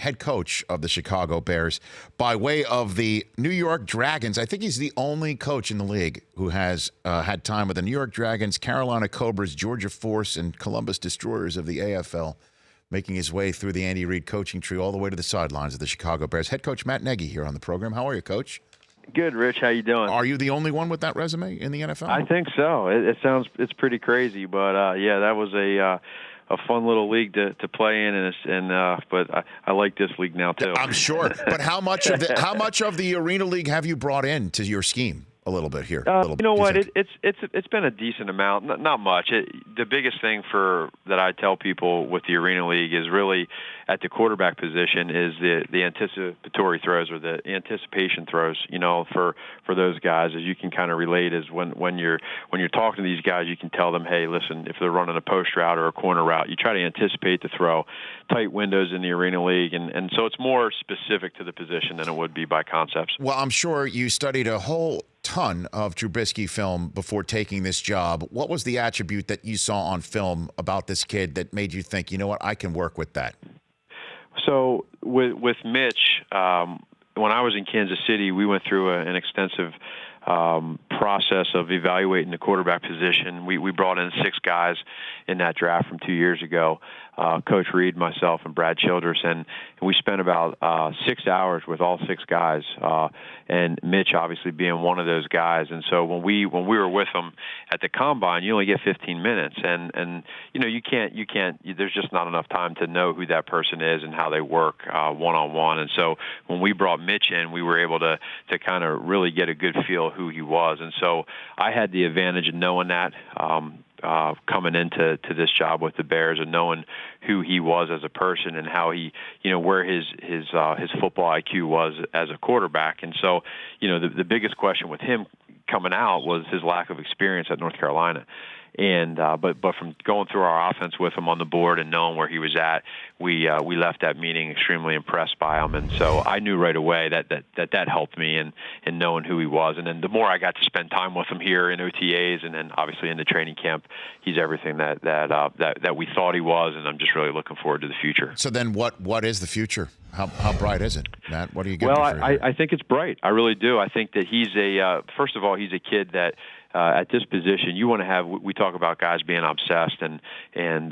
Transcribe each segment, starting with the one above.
head coach of the Chicago Bears by way of the New York Dragons. I think he's the only coach in the league who has had time with the New York Dragons, Carolina Cobras, Georgia Force, and Columbus Destroyers of the AFL, making his way through the Andy Reid coaching tree all the way to the sidelines of the Chicago Bears. Head coach Matt Nagy here on the program. How are you, Coach? Good, Rich. How you doing? Are you the only one with that resume in the NFL? I think so. It's pretty crazy, but yeah, that was a fun little league to play in, but I like this league now too. I'm sure. But how much of the Arena League have you brought in to your scheme? A little bit here. You know what? It's been a decent amount, not much. The biggest thing that I tell people with the Arena League is really at the quarterback position is the anticipatory throws or the anticipation throws. You know, for those guys, as you can kind of relate, is when you're talking to these guys, you can tell them, hey, listen, if they're running a post route or a corner route, you try to anticipate the throw, tight windows in the Arena League, and so it's more specific to the position than it would be by concepts. Well, I'm sure you studied a whole ton of Trubisky film before taking this job. What was the attribute that you saw on film about this kid that made you think, you know what, I can work with that? So with Mitch, when I was in Kansas City, we went through an extensive process of evaluating the quarterback position. We brought in 6 guys in that draft from 2 years ago, Coach Reid, myself, and Brad Childress, and we spent about 6 hours with all 6 guys, and Mitch obviously being one of those guys. And so when we were with them at the combine, you only get 15 minutes, and you know you can't. There's just not enough time to know who that person is and how they work one-on-one. And so when we brought Mitch in, we were able to kind of really get a good feel who he was. And so I had the advantage of knowing that coming into this job with the Bears and knowing who he was as a person and how he, you know, where his football IQ was as a quarterback. And so, you know, the biggest question with him coming out was his lack of experience at North Carolina. And but from going through our offense with him on the board and knowing where he was at, we left that meeting extremely impressed by him. And so I knew right away that helped me in knowing who he was. And then the more I got to spend time with him here in OTAs and then obviously in the training camp, he's everything that we thought he was. And I'm just really looking forward to the future. So then what is the future? How bright is it, Matt? What are you getting? Well, I think it's bright. I really do. I think that he's first of all, he's a kid that at this position, you want to have. We talk about guys being obsessed and in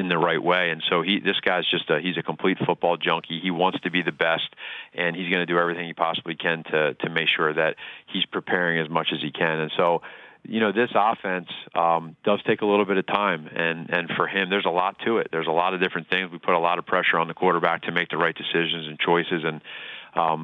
the right way, and so this guy's he's a complete football junkie. He wants to be the best, and he's going to do everything he possibly can to make sure that he's preparing as much as he can. And so, you know, this offense does take a little bit of time, and for him, there's a lot to it. There's a lot of different things. We put a lot of pressure on the quarterback to make the right decisions and choices, and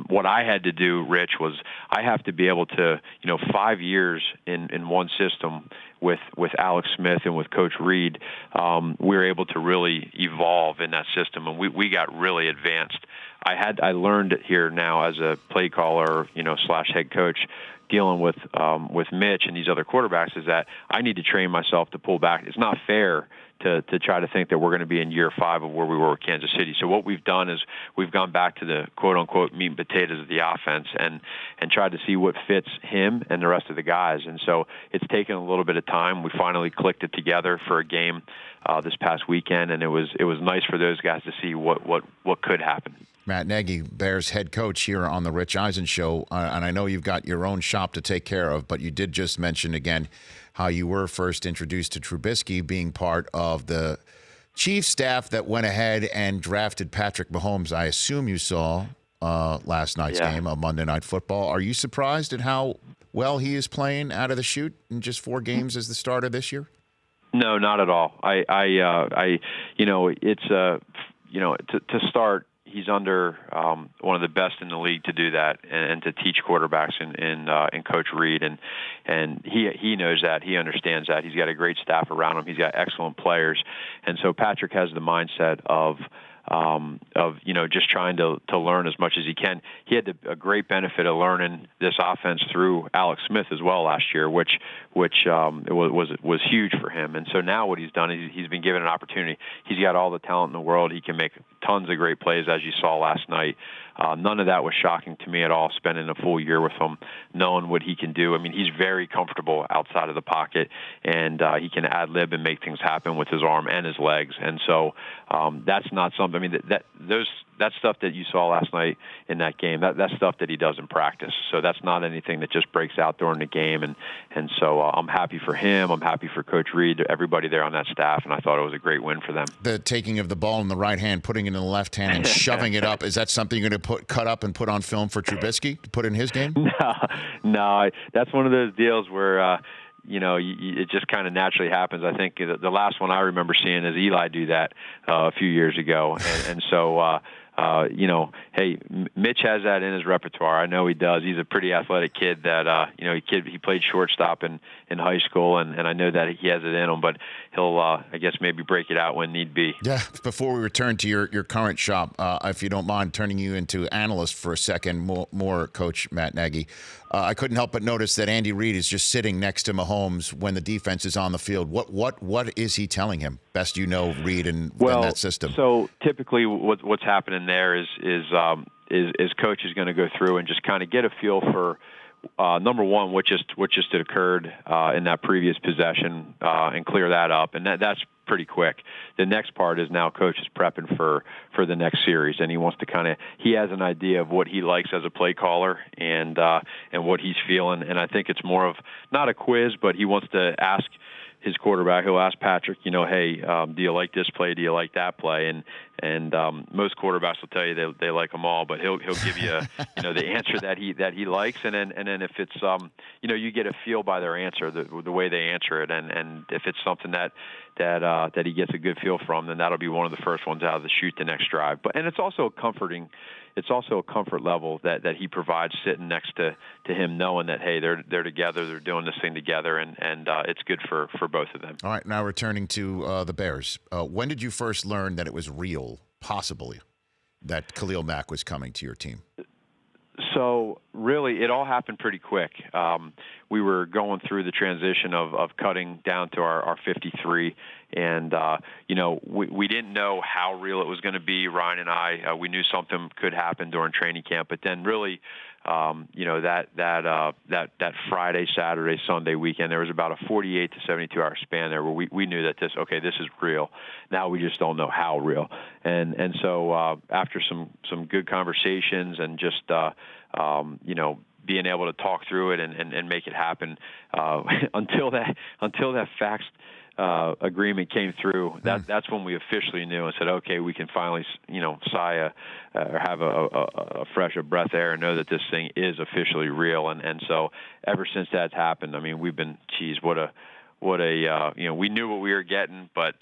what I had to do, Rich, was I have to be able to, you know, 5 years in one system with Alex Smith and with Coach Reid, we were able to really evolve in that system, and we got really advanced. I learned it here now as a play caller, you know, / head coach, dealing with Mitch and these other quarterbacks, is that I need to train myself to pull back. It's not fair to try to think that we're going to be in year 5 of where we were with Kansas City. So what we've done is we've gone back to the quote-unquote meat and potatoes of the offense and tried to see what fits him and the rest of the guys. And so it's taken a little bit of time. We finally clicked it together for a game this past weekend, and it was nice for those guys to see what could happen. Matt Nagy, Bears head coach here on the Rich Eisen Show, and I know you've got your own shop to take care of, but you did just mention again how you were first introduced to Trubisky, being part of the chief staff that went ahead and drafted Patrick Mahomes. I assume you saw last night's game of Monday Night Football. Are you surprised at how well he is playing out of the chute in just 4 games as the starter this year? No, not at all. You know, it's you know, to start, he's under one of the best in the league to do that and to teach quarterbacks in Coach Reid, and he knows that, he understands that. He's got a great staff around him. He's got excellent players, and so Patrick has the mindset of you know, just trying to learn as much as he can. He had a great benefit of learning this offense through Alex Smith as well last year, which was huge for him. And so now what he's done is he's been given an opportunity. He's got all the talent in the world. He can make tons of great plays, as you saw last night. None of that was shocking to me at all, spending a full year with him, knowing what he can do. I mean, he's very comfortable outside of the pocket, and he can ad-lib and make things happen with his arm and his legs. And so that's not something, I mean, that stuff that you saw last night in that game, that's stuff that he does in practice. So that's not anything that just breaks out during the game. And so I'm happy for him. I'm happy for Coach Reed, everybody there on that staff, and I thought it was a great win for them. The taking of the ball in the right hand, putting it in the left hand, and shoving it up, is that something you're going to cut up and put on film for Trubisky to put in his game? No, that's one of those deals where it just kind of naturally happens. I think the last one I remember seeing is Eli do that a few years ago, and so hey, Mitch has that in his repertoire. I know he does. He's a pretty athletic kid that, he played shortstop in high school, and I know that he has it in him, but he'll, I guess, maybe break it out when need be. Yeah, before we return to your current shop, if you don't mind turning you into analyst for a second, more Coach Matt Nagy, I couldn't help but notice that Andy Reid is just sitting next to Mahomes when the defense is on the field. What is he telling him? Best you know, Reid, and that system. So typically, what's happening there is Coach is going to go through and just kind of get a feel for number one, what just had occurred in that previous possession, and clear that up, and that's pretty quick. The next part is now Coach is prepping for the next series, and he wants to he has an idea of what he likes as a play caller and what he's feeling, and I think it's more of not a quiz, but he wants to ask his quarterback. He'll ask Patrick, hey, do you like this play? Do you like that play? And most quarterbacks will tell you they like them all, but he'll give you the answer that he likes, and then if it's you get a feel by their answer, the way they answer it, and if it's something that he gets a good feel from, then that'll be one of the first ones out of the chute the next drive. And it's also a comfort level that he provides sitting next to him, knowing that, hey, they're together, they're doing this thing together, and it's good for both of them. All right, now returning to the Bears. When did you first learn that it was real, possibly, that Khalil Mack was coming to your team? So really, it all happened pretty quick. We were going through the transition of cutting down to our 53, and we didn't know how real it was going to be. Ryan and I, we knew something could happen during training camp, but then really, that Friday, Saturday, Sunday weekend, there was about a 48 to 72 hour span there where we knew that this is real. Now we just don't know how real. And so after some good conversations and just being able to talk through it and make it happen, until that fax agreement came through, that's when we officially knew and said, okay, we can finally sigh or have a fresh of breath air and know that this thing is officially real. And so ever since that's happened, I mean, we've been, we knew what we were getting, but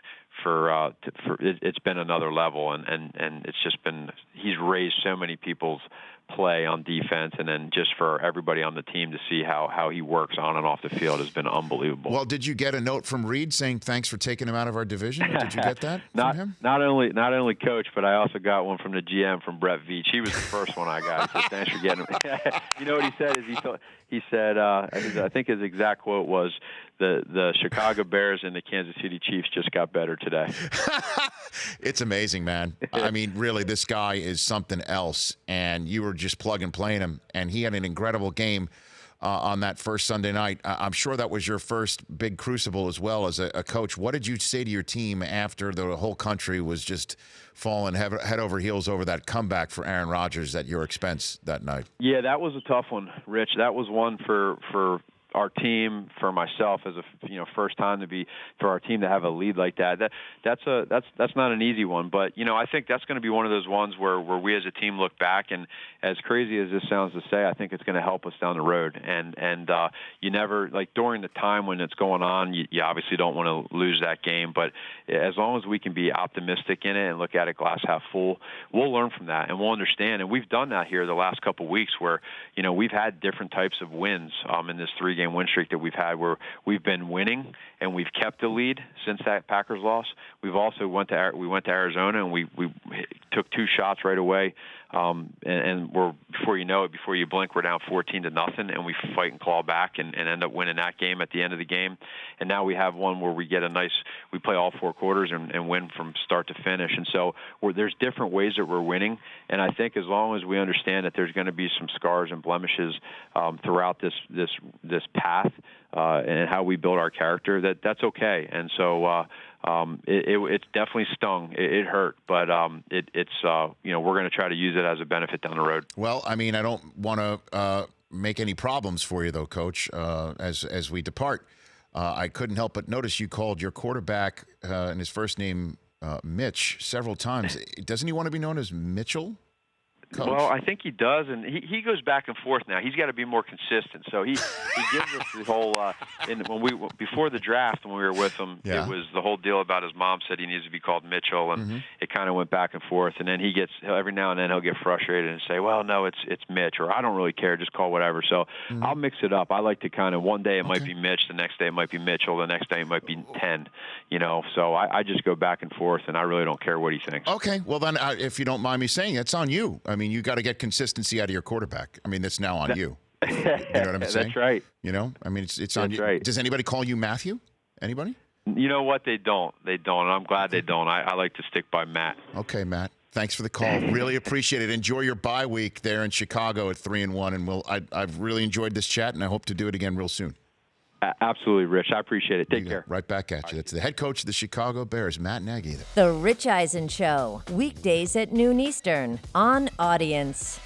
it's been another level, and it's just been, he's raised so many people's play on defense, and then just for everybody on the team to see how he works on and off the field has been unbelievable. Well, did you get a note from Reed saying thanks for taking him out of our division? Did you get that from him? Not only Coach, but I also got one from the GM, from Brett Veach. He was the first one I got. He said, thanks for getting him. You know what he said is he said I think his exact quote was, the Chicago Bears and the Kansas City Chiefs just got better today. It's amazing, man. I mean, really, this guy is something else, and you were just plug and playing him, and he had an incredible game on that first Sunday night. I'm sure that was your first big crucible as well as a coach. What did you say to your team after the whole country was just falling head over heels over that comeback for Aaron Rodgers at your expense that night? Yeah, that was a tough one, Rich. That was one for our team, for myself as a first time for our team to have a lead like that. That's not an easy one, but I think that's going to be one of those ones where we as a team look back, and as crazy as this sounds to say, I think it's going to help us down the road. And you never, like, during the time when it's going on, you obviously don't want to lose that game, but as long as we can be optimistic in it and look at it glass half full, we'll learn from that and we'll understand. And we've done that here the last couple of weeks where we've had different types of wins in this 3-game game win streak that we've had where we've been winning and we've kept the lead since that Packers loss. We've also went to Arizona and we took 2 shots right away, and we're, before you know it, before you blink, we're down 14-0, and we fight and claw back and end up winning that game at the end of the game. And now we have one where we play all 4 quarters and win from start to finish. And so there's different ways that we're winning, and I think as long as we understand that there's going to be some scars and blemishes throughout this path and how we build our character, that's okay. And so it's definitely stung. It hurt, but it's we're going to try to use it as a benefit down the road. Well, I mean, I don't want to make any problems for you, though, Coach. As we depart, I couldn't help but notice you called your quarterback and his first name Mitch several times. Doesn't he want to be known as Mitchell? Coach? Well, I think he does, and he goes back and forth now. He's got to be more consistent. So he gives us the whole. Before the draft, when we were with him, It was the whole deal about his mom said he needs to be called Mitchell, and it kind of went back and forth. And then every now and then he'll get frustrated and say, "Well, no, it's Mitch," or "I don't really care, just call whatever." So I'll mix it up. I like to kind of one day it might be Mitch, the next day it might be Mitchell, the next day it might be 10. So I just go back and forth, and I really don't care what he thinks. Okay, well then, if you don't mind me saying, it's on you. I mean, you got to get consistency out of your quarterback. I mean, that's now on you. You know what I'm saying? That's right. I mean, it's on you. Right. Does anybody call you Matthew? Anybody? You know what? They don't. And I'm glad they don't. I like to stick by Matt. Okay, Matt. Thanks for the call. Really appreciate it. Enjoy your bye week there in Chicago at 3-1, and I've really enjoyed this chat, and I hope to do it again real soon. Absolutely, Rich. I appreciate it. Take care. Right back at you. That's the head coach of the Chicago Bears, Matt Nagy. The Rich Eisen Show, weekdays at noon Eastern on Audience.